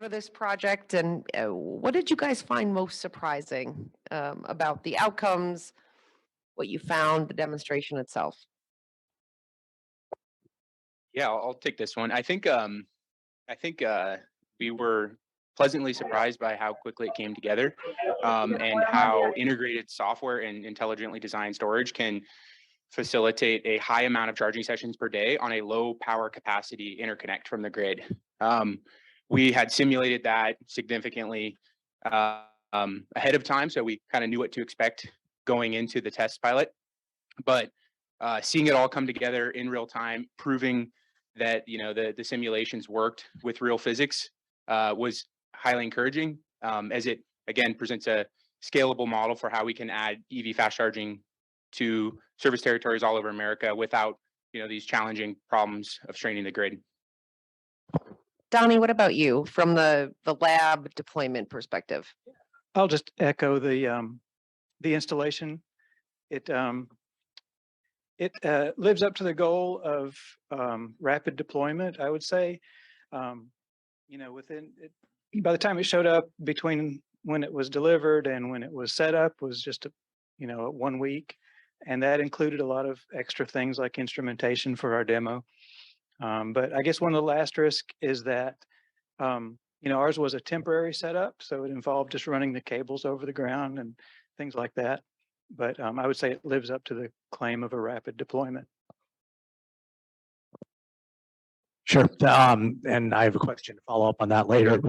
for this project, and what did you guys find most surprising about the outcomes, what you found, the demonstration itself? Yeah, I'll take this one. I think we were pleasantly surprised by how quickly it came together, and how integrated software and intelligently designed storage can facilitate a high amount of charging sessions per day on a low power capacity interconnect from the grid. Um, we had simulated that significantly uh, ahead of time, so we kind of knew what to expect going into the test pilot. But seeing it all come together in real time, proving that the simulations worked with real physics was highly encouraging, as it again presents a scalable model for how we can add EV fast charging to service territories all over America without these challenging problems of straining the grid. Donnie, what about you from the lab deployment perspective? I'll just echo the installation. It lives up to the goal of rapid deployment, I would say. Within it, by the time it showed up, between when it was delivered and when it was set up, was just 1 week, and that included a lot of extra things like instrumentation for our demo. But I guess one of the asterisk is that ours was a temporary setup, so it involved just running the cables over the ground and things like that. But I would say it lives up to the claim of a rapid deployment. Sure. And I have a question to follow up on that later.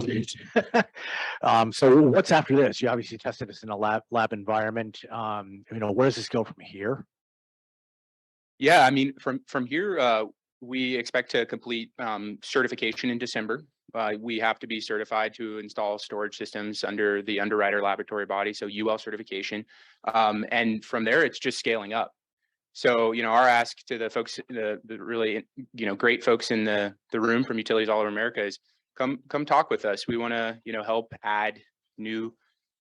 So what's after this? You obviously tested this in a lab environment. Where does this go from here? Yeah, I mean, from here, we expect to complete certification in December. We have to be certified to install storage systems under the underwriter laboratory body, so UL certification. And from there, it's just scaling up. So, our ask to the folks, the really, great folks in the room from utilities all over America is come talk with us. We want to, help add new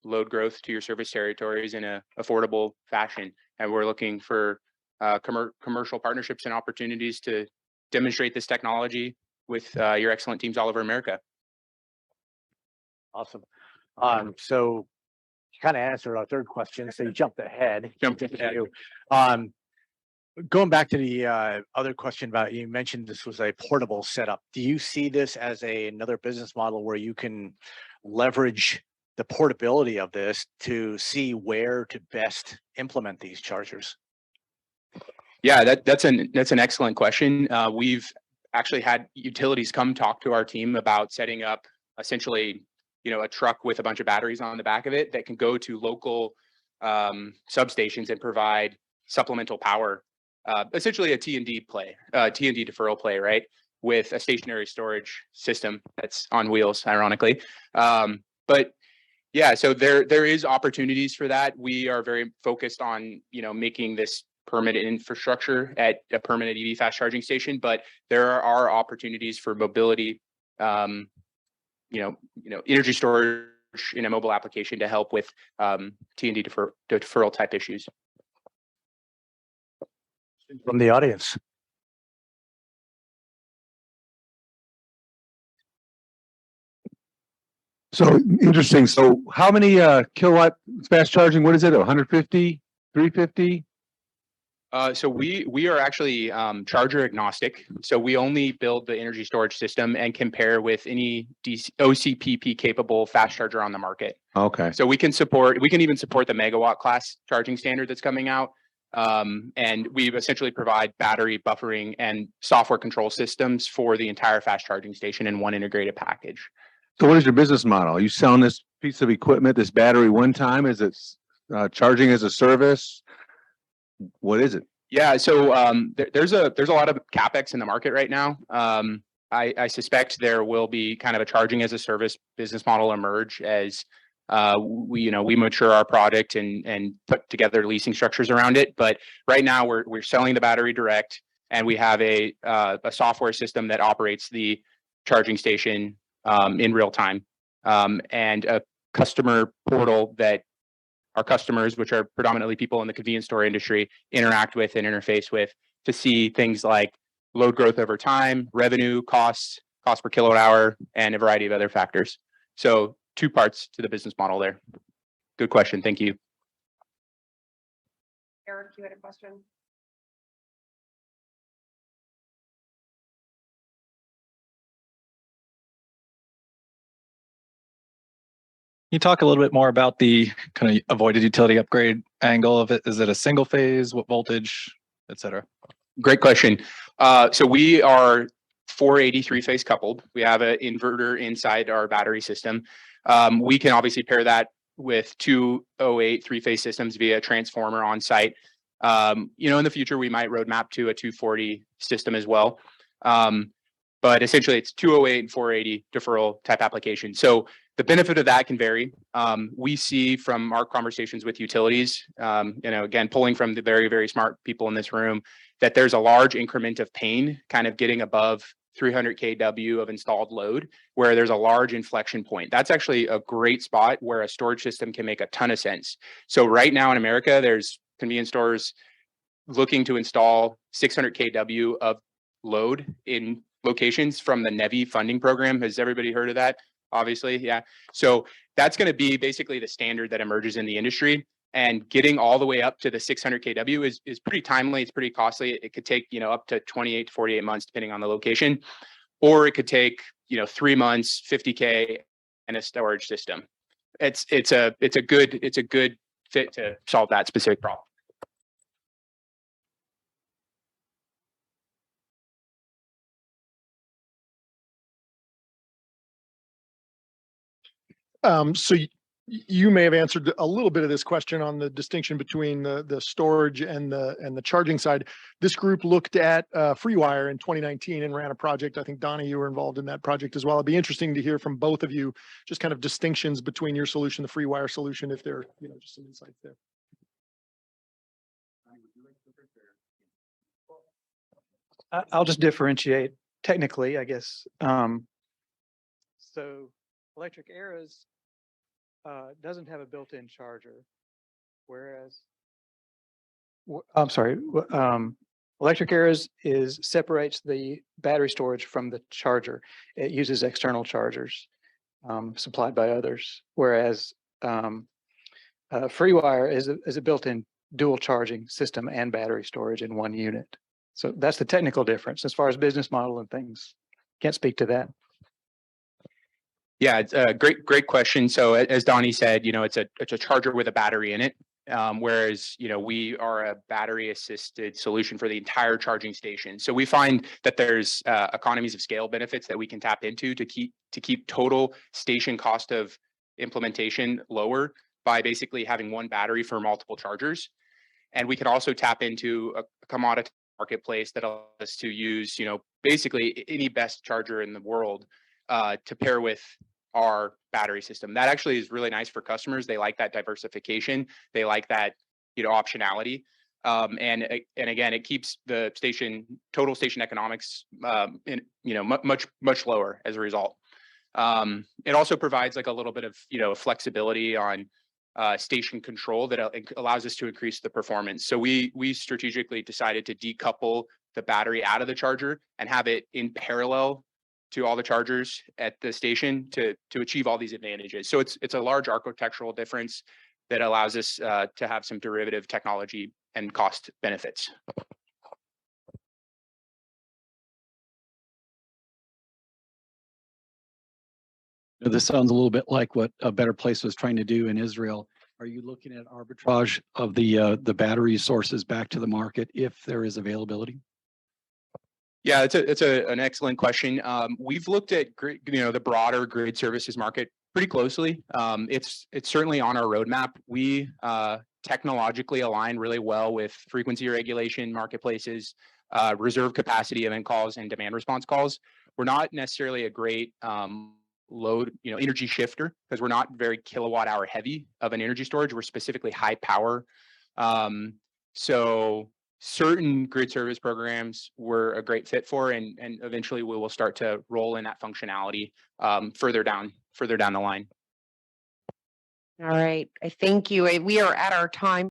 load growth to your service territories in a affordable fashion. And we're looking for commercial partnerships and opportunities to demonstrate this technology with your excellent teams all over America. Awesome. So you kind of answered our third question, so you jumped ahead. Going back to the other question about, you mentioned this was a portable setup. Do you see this as another business model where you can leverage the portability of this to see where to best implement these chargers? Yeah, that's an excellent question. We've actually had utilities come talk to our team about setting up essentially, a truck with a bunch of batteries on the back of it that can go to local substations and provide supplemental power. Essentially a T&D play, T&D deferral play, right? With a stationary storage system that's on wheels, ironically. But yeah, so there is opportunities for that. We are very focused on, making this permanent infrastructure at a permanent EV fast charging station, but there are opportunities for mobility, energy storage in a mobile application to help with T&D deferral type issues. From the audience. So interesting. So how many kilowatt fast charging? What is it? 150, 350? So we are actually charger agnostic. So we only build the energy storage system and compare with any OCPP capable fast charger on the market. Okay. So we can even support the megawatt class charging standard that's coming out. And we essentially provide battery buffering and software control systems for the entire fast charging station in one integrated package. So what is your business model? Are you selling this piece of equipment, this battery one time? Is it charging as a service? What is it? Yeah, so there's a lot of CapEx in the market right now. I suspect there will be kind of a charging as a service business model emerge as we mature our product and put together leasing structures around it. But right now we're selling the battery direct, and we have a software system that operates the charging station in real time, and a customer portal that our customers, which are predominantly people in the convenience store industry, interact with and interface with to see things like load growth over time, revenue, cost per kilowatt hour, and a variety of other factors. So 2 parts to the business model there. Good question. Thank you. Eric, you had a question? Can you talk a little bit more about the kind of avoided utility upgrade angle of it? Is it a single phase, what voltage, et cetera? Great question. So we are 483 phase coupled. We have an inverter inside our battery system. We can obviously pair that with 208 3-phase systems via transformer on site. In the future, we might roadmap to a 240 system as well. But essentially it's 208 and 480 deferral type application. So the benefit of that can vary. We see from our conversations with utilities, again, pulling from the very, very smart people in this room, that there's a large increment of pain kind of getting above 300 kW of installed load, where there's a large inflection point. That's actually a great spot where a storage system can make a ton of sense. So right now in America, there's convenience stores looking to install 600 kW of load in locations from the NEVI funding program. Has everybody heard of that? Obviously, yeah. So that's going to be basically the standard that emerges in the industry. And getting all the way up to the 600 kW is pretty timely. It's pretty costly. It could take, up to 28 to 48 months, depending on the location, or it could take, 3 months, 50K and a storage system. It's a good fit to solve that specific problem. So you may have answered a little bit of this question on the distinction between the storage and the charging side. This group looked at FreeWire in 2019 and ran a project. I think Donnie, you were involved in that project as well. It'd be interesting to hear from both of you just kind of distinctions between your solution, the FreeWire solution, if there, just some insights there. I'll just differentiate technically, I guess. So Electric Era's doesn't have a built-in charger, whereas I'm sorry, Electric Era's separates the battery storage from the charger. It uses external chargers supplied by others, whereas FreeWire is a built-in dual charging system and battery storage in one unit. So that's the technical difference as far as business model and things. Can't speak to that. Yeah, it's a great question. So as Donnie said, it's a charger with a battery in it, whereas we are a battery assisted solution for the entire charging station. So we find that there's economies of scale benefits that we can tap into to keep total station cost of implementation lower by basically having one battery for multiple chargers. And we can also tap into a commodity marketplace that allows us to use basically any best charger in the world to pair with our battery system. That actually is really nice for customers. They like that diversification. They like that, optionality. And again, it keeps the total station economics, much lower as a result. It also provides like a little bit of, flexibility on station control that allows us to increase the performance. So we strategically decided to decouple the battery out of the charger and have it in parallel to all the chargers at the station to achieve all these advantages. So it's a large architectural difference that allows us to have some derivative technology and cost benefits. This sounds a little bit like what A Better Place was trying to do in Israel. Are you looking at arbitrage of the battery sources back to the market if there is availability? Yeah, it's an excellent question. We've looked at the broader grid services market pretty closely. It's certainly on our roadmap. We technologically align really well with frequency regulation marketplaces, reserve capacity event calls, and demand response calls. We're not necessarily a great load, energy shifter because we're not very kilowatt hour heavy of an energy storage. We're specifically high power. So certain grid service programs we're a great fit for, and eventually we will start to roll in that functionality further down the line. All right. I thank you. We are at our time.